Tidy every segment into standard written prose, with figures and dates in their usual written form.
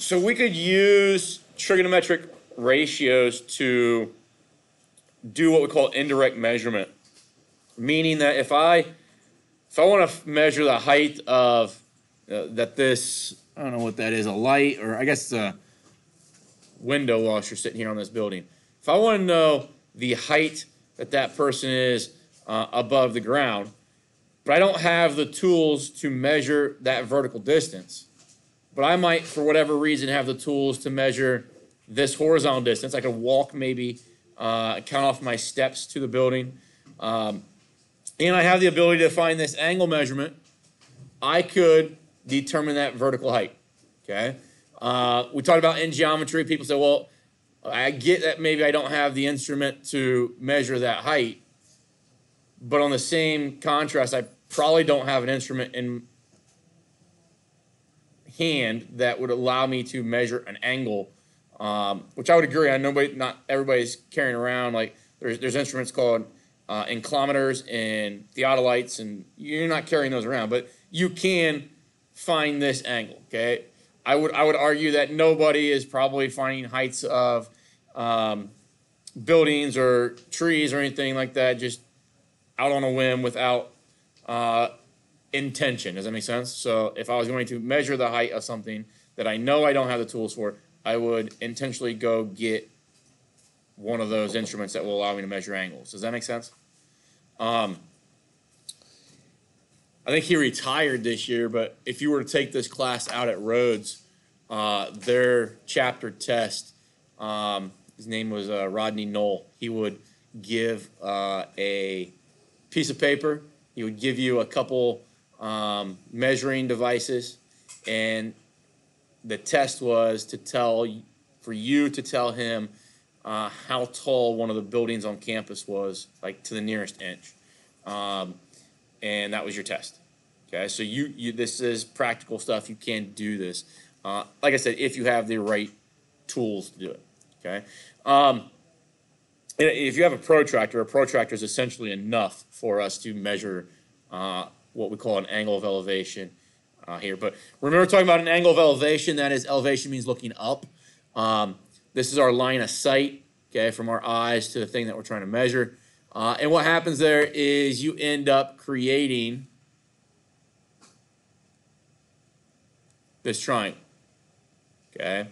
So we could use trigonometric ratios to do what we call indirect measurement, meaning that if I want to measure the height of that this, I don't know what that is, a light, or I guess it's a window washer sitting here on this building. If I want to know the height that person is above the ground, but I don't have the tools to measure that vertical distance, but I might, for whatever reason, have the tools to measure this horizontal distance. I could walk maybe, count off my steps to the building, and I have the ability to find this angle measurement. I could determine that vertical height, okay? We talked about in geometry, people say, well, I get that maybe I don't have the instrument to measure that height, but on the same contrast, I probably don't have an instrument in hand that would allow me to measure an angle, which I would agree on. Not everybody's carrying around, like there's instruments called inclometers and theodolites, and you're not carrying those around, but you can find this angle, okay? I would argue that nobody is probably finding heights of buildings or trees or anything like that just out on a whim without intention. Does that make sense? So if I was going to measure the height of something that I know I don't have the tools for, I would intentionally go get one of those instruments that will allow me to measure angles. Does that make sense? I think he retired this year, but if you were to take this class out at Rhodes, their chapter test, his name was Rodney Knoll. He would give a piece of paper. He would give you a couple measuring devices, and the test was for you to tell him how tall one of the buildings on campus was, like to the nearest inch. And that was your test. Okay, so this is practical stuff. You can do this. Like I said, if you have the right tools to do it. Okay. If you have a protractor is essentially enough for us to measure what we call an angle of elevation here. But remember, talking about an angle of elevation, that is, elevation means looking up. This is our line of sight, okay, from our eyes to the thing that we're trying to measure. And what happens there is you end up creating this triangle, okay?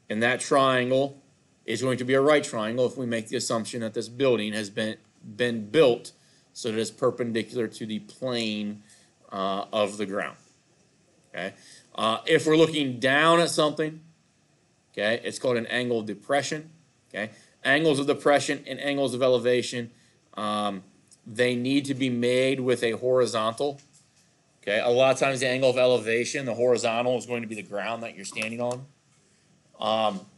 And that triangle is going to be a right triangle if we make the assumption that this building has been built so that it's perpendicular to the plane of the ground, okay? If we're looking down at something, okay, it's called an angle of depression, okay? Angles of depression and angles of elevation, they need to be made with a horizontal, okay? A lot of times the angle of elevation, the horizontal, is going to be the ground that you're standing on.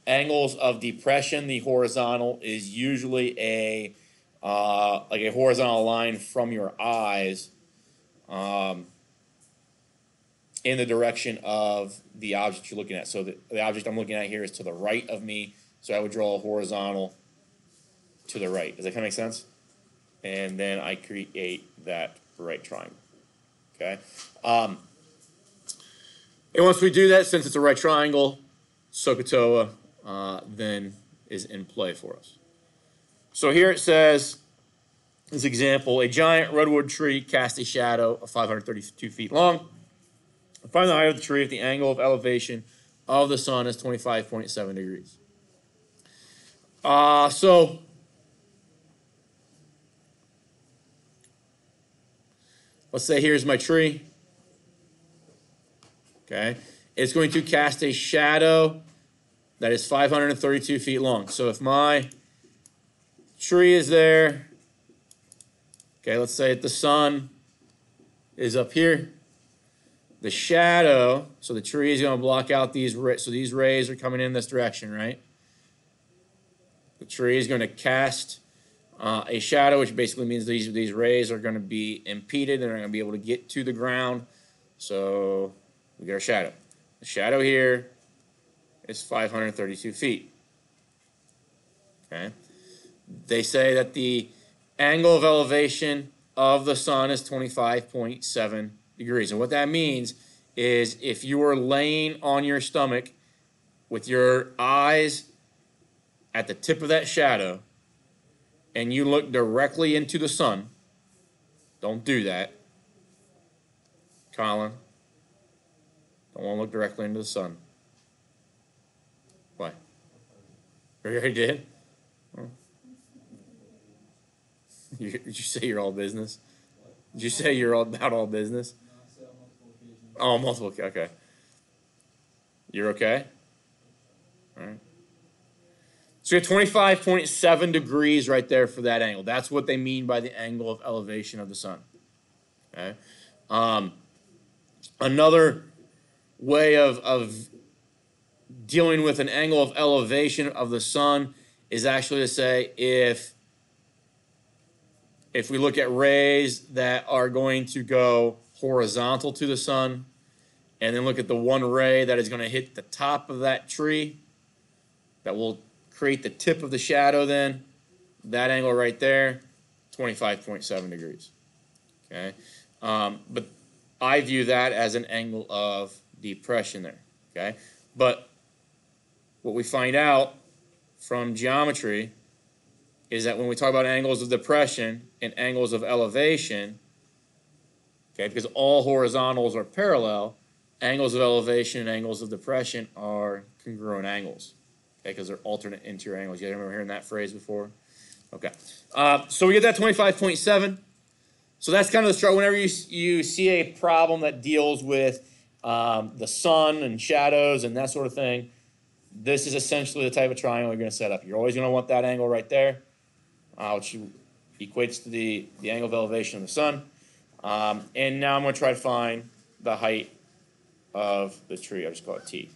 Angles of depression, the horizontal is usually like a horizontal line from your eyes in the direction of the object you're looking at. So the object I'm looking at here is to the right of me, so I would draw a horizontal to the right. Does that kind of make sense? And then I create that right triangle, okay? And once we do that, since it's a right triangle, SOHCAHTOA then is in play for us. So here it says, this example, a giant redwood tree cast a shadow of 532 feet long. Find the height of the tree if the angle of elevation of the sun is 25.7 degrees. So let's say here's my tree. Okay. It's going to cast a shadow that is 532 feet long. So if my tree is there, okay, let's say the sun is up here. The shadow, so the tree is going to block out these rays. So these rays are coming in this direction, right? The tree is going to cast a shadow, which basically means these rays are going to be impeded. They're not going to be able to get to the ground. So we get our shadow. The shadow here is 532 feet. Okay. They say that the angle of elevation of the sun is 25.7 degrees. And what that means is if you are laying on your stomach with your eyes at the tip of that shadow and you look directly into the sun, don't do that. Colin, don't want to look directly into the sun. Why? You already did? Oh. Did you say you're all business? Did you say you're all about all business? Oh, multiple. Okay. You're okay? All right. So you have 25.7 degrees right there for that angle. That's what they mean by the angle of elevation of the sun. Okay. Another way of dealing with an angle of elevation of the sun is actually to say if we look at rays that are going to go horizontal to the sun, and then look at the one ray that is going to hit the top of that tree, that will create the tip of the shadow then, that angle right there, 25.7 degrees. Okay, but I view that as an angle of depression there. Okay, but what we find out from geometry is that when we talk about angles of depression and angles of elevation, okay, because all horizontals are parallel, angles of elevation and angles of depression are congruent angles, okay, because they're alternate interior angles. You guys remember hearing that phrase before? Okay, so we get that 25.7. So that's kind of the structure. Whenever you see a problem that deals with the sun and shadows and that sort of thing, this is essentially the type of triangle you're going to set up. You're always going to want that angle right there, which equates to the angle of elevation of the sun. And now I'm going to try to find the height of the tree. I'll just call it T.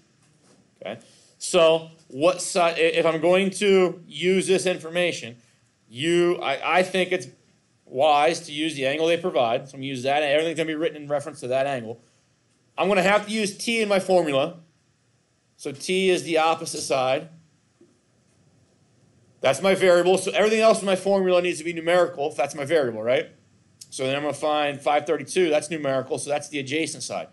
Okay. So what side? If I'm going to use this information, I think it's wise to use the angle they provide. So I'm going to use that. Everything's going to be written in reference to that angle. I'm going to have to use T in my formula. So T is the opposite side. That's my variable. So everything else in my formula needs to be numerical if that's my variable, right? So then I'm going to find 532. That's numerical, so that's the adjacent side.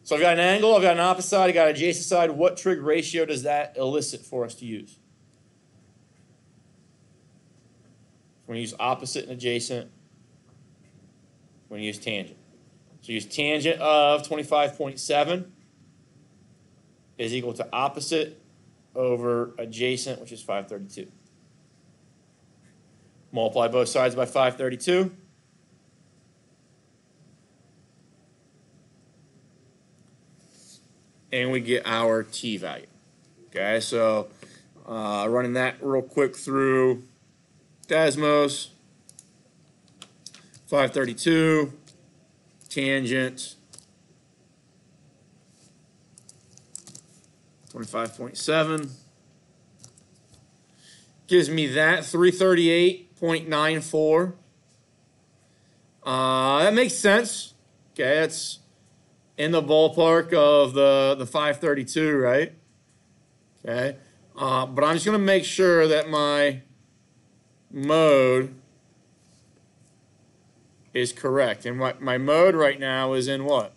So I've got an angle, I've got an opposite side, I've got an adjacent side. What trig ratio does that elicit for us to use? We're going to use opposite and adjacent. We're going to use tangent. So use tangent of 25.7 is equal to opposite over adjacent, which is 532. Multiply both sides by 532. And we get our T value. Okay, so running that real quick through Desmos, 532, tangent, 25.7, gives me that 338.94. That makes sense. Okay, that's in the ballpark of the 532, right? Okay, but I'm just going to make sure that my mode is correct. And my mode right now is in what?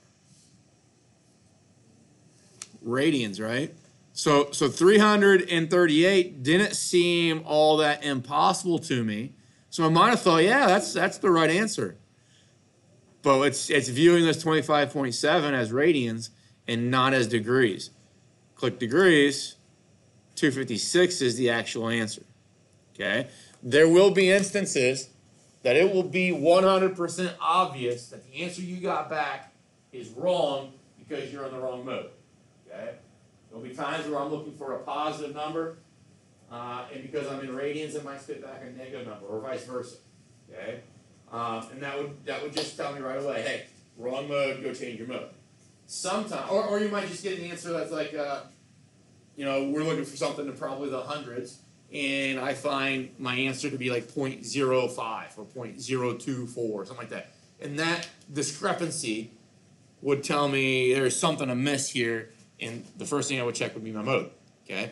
Radians, right? So 338 didn't seem all that impossible to me. So I might have thought, yeah, that's the right answer. But it's viewing this 25.7 as radians and not as degrees. Click degrees, 256 is the actual answer. Okay? There will be instances that it will be 100% obvious that the answer you got back is wrong because you're in the wrong mode. Okay? There'll be times where I'm looking for a positive number, and because I'm in radians, it might spit back a negative number, or vice versa. Okay? And that would just tell me right away, hey, wrong mode, go change your mode. Sometimes, or you might just get an answer that's like, we're looking for something in probably the hundreds, and I find my answer to be like 0.05 or 0.024, something like that. And that discrepancy would tell me there's something amiss here, and the first thing I would check would be my mode. Okay,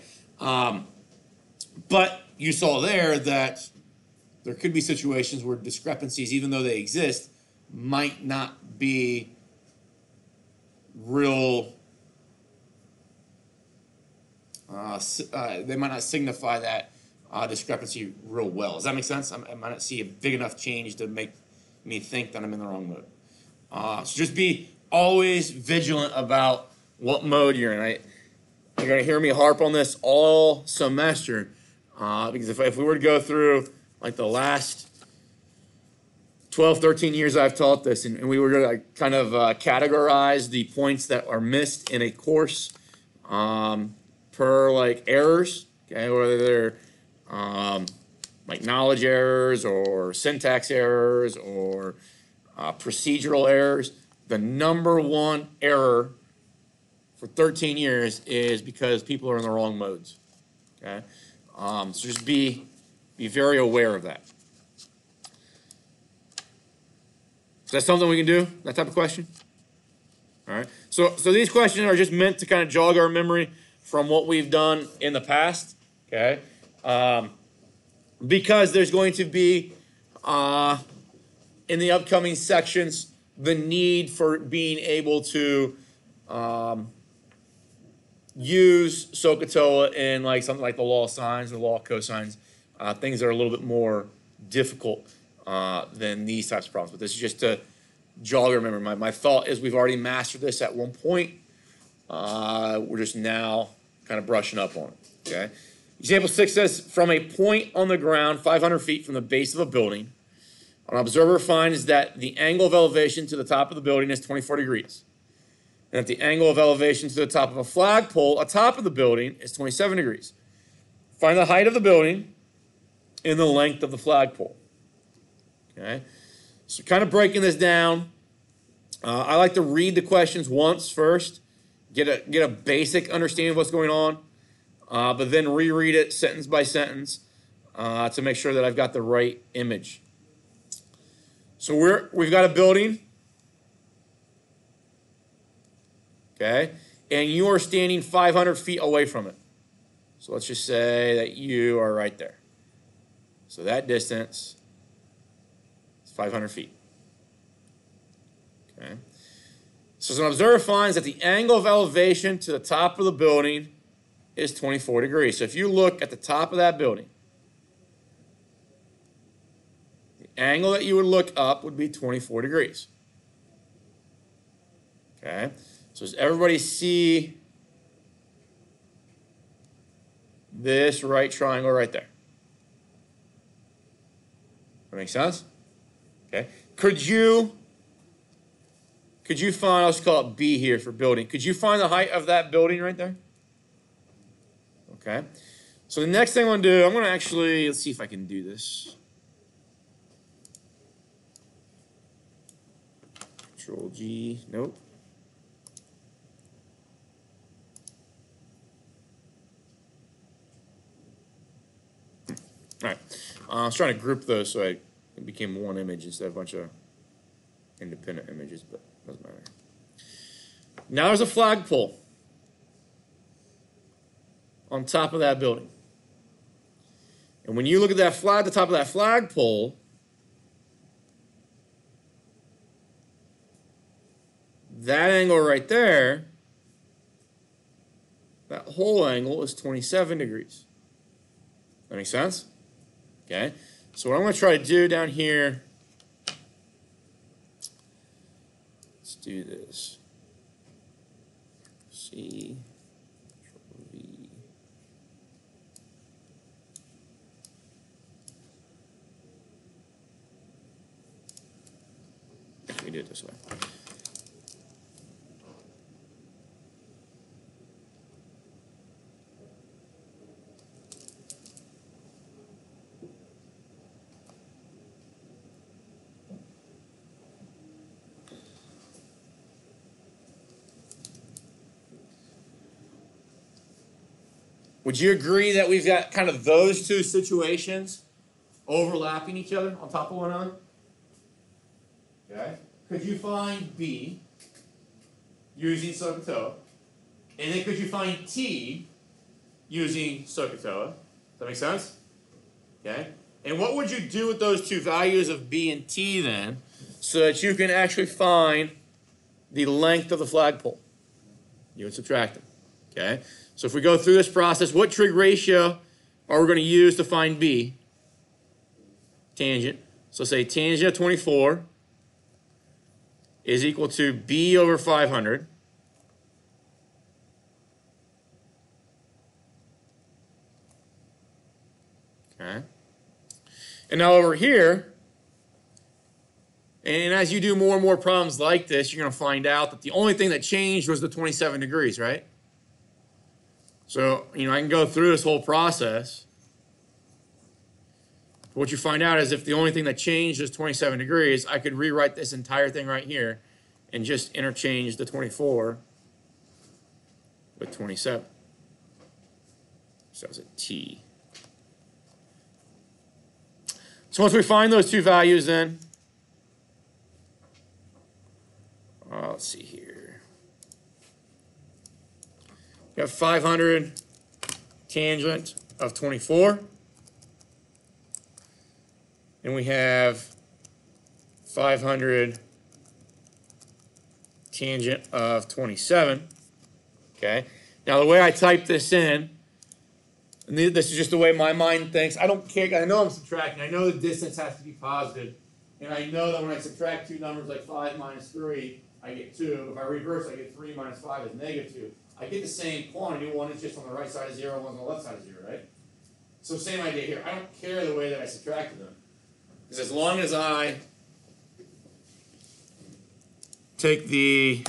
but you saw there that there could be situations where discrepancies, even though they exist, might not be real, they might not signify that discrepancy real well. Does that make sense? I might not see a big enough change to make me think that I'm in the wrong mode. So just be always vigilant about what mode you're in. You're going to hear me harp on this all semester, because if we were to go through like the last 12, 13 years I've taught this, and we were going to like kind of categorize the points that are missed in a course per like errors, okay, whether they're like knowledge errors or syntax errors or procedural errors. The number one error for 13 years is because people are in the wrong modes. Okay, so just be very aware of that. Is that something we can do? That type of question? All right. So these questions are just meant to kind of jog our memory from what we've done in the past. Okay. Because there's going to be in the upcoming sections the need for being able to use SOHCAHTOA in like something like the law of sines or law of cosines, things that are a little bit more difficult than these types of problems. But this is just to jog our memory. My thought is we've already mastered this at one point. We're just now kind of brushing up on it. Okay. Example 6 says, from a point on the ground 500 feet from the base of a building, an observer finds that the angle of elevation to the top of the building is 24 degrees. And that the angle of elevation to the top of a flagpole atop of the building is 27 degrees. Find the height of the building and the length of the flagpole. Okay, so kind of breaking this down, I like to read the questions once first, get a basic understanding of what's going on, but then reread it sentence by sentence to make sure that I've got the right image. So we've got a building, okay, and you are standing 500 feet away from it. So let's just say that you are right there. So that distance is 500 feet. Okay. So an observer finds that the angle of elevation to the top of the building is 24 degrees. So if you look at the top of that building, the angle that you would look up would be 24 degrees. Okay. So does everybody see this right triangle right there? That makes sense? Okay. Could you find, I'll just call it B here for building. Could you find the height of that building right there? Okay. So the next thing I'm going to do, I'm going to actually, let's see if I can do this. Control G, nope. All right. I was trying to group those so it became one image instead of a bunch of independent images, but it doesn't matter. Now there's a flagpole on top of that building. And when you look at that flag, the top of that flagpole, that angle right there, that whole angle is 27 degrees. That makes sense? Okay. So what I'm going to try to do down here, let's do this. C, Control V. We do it this way. Would you agree that we've got kind of those two situations overlapping each other on top of one another? Okay. Could you find B using SOHCAHTOA? And then could you find T using SOHCAHTOA? Does that make sense? Okay. And what would you do with those two values of B and T then so that you can actually find the length of the flagpole. You would subtract them. Okay? So if we go through this process, what trig ratio are we going to use to find B? Tangent. So say tangent of 24 is equal to B over 500. Okay. And now over here, and as you do more and more problems like this, you're going to find out that the only thing that changed was the 27 degrees, right? So, I can go through this whole process. What you find out is if the only thing that changed is 27 degrees, I could rewrite this entire thing right here and just interchange the 24 with 27. So that's a T. So once we find those two values then, let's see here. We have 500 tangent of 24. And we have 500 tangent of 27. Okay. Now the way I type this in, and this is just the way my mind thinks. I don't care. I know I'm subtracting. I know the distance has to be positive. And I know that when I subtract two numbers like 5 minus 3, I get 2. If I reverse, I get 3 minus 5 is negative 2. I get the same quantity. One is just on the right side of 0, one's on the left side of 0, right? So same idea here. I don't care the way that I subtracted them. Because as long as I take the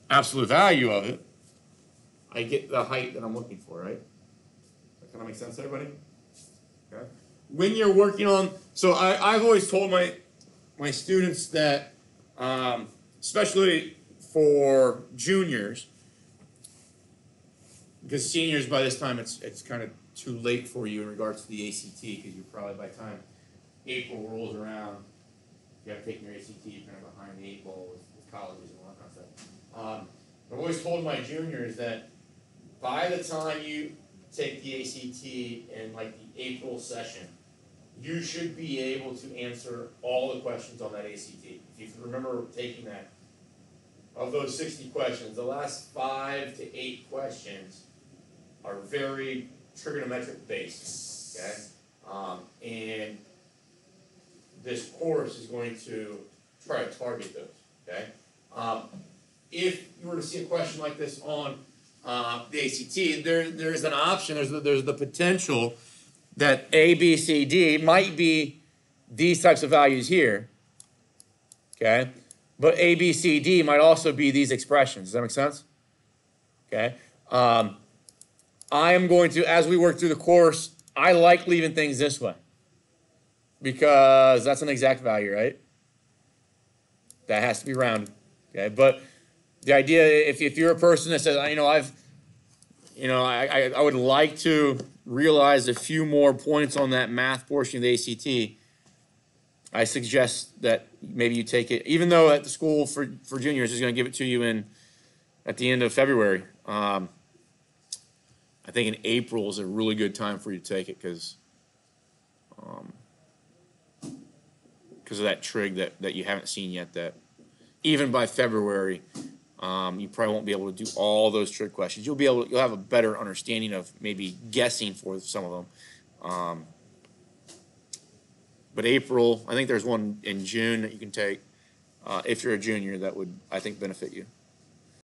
absolute value of it, I get the height that I'm looking for, right? That kind of makes sense to everybody? Okay. When you're working on, so I've always told my students that, especially for juniors, because seniors by this time it's kind of too late for you in regards to the ACT, because you're probably by the time April rolls around, you have to take your ACT, you're kind of behind the 8 ball with colleges and all that kind of stuff. I've always told my juniors that by the time you take the ACT in like the April session, you should be able to answer all the questions on that ACT. If you remember taking that, of those 60 questions, the last 5 to 8 questions are very trigonometric based, okay? And this course is going to try to target those, okay? If you were to see a question like this on the ACT, there's an option, there's the potential that A, B, C, D might be these types of values here, okay? But A, B, C, D might also be these expressions. Does that make sense? Okay. I am going to, as we work through the course, I like leaving things this way because that's an exact value, right? That has to be rounded, okay? But the idea, if you're a person that says, I would like to realize a few more points on that math portion of the ACT, I suggest that maybe you take it, even though at the school for juniors is going to give it to you at the end of February. I think in April is a really good time for you to take it because of that trig that you haven't seen yet, that even by February, you probably won't be able to do all those trig questions. You'll have a better understanding of maybe guessing for some of them. But April, I think there's one in June that you can take if you're a junior that would, I think, benefit you.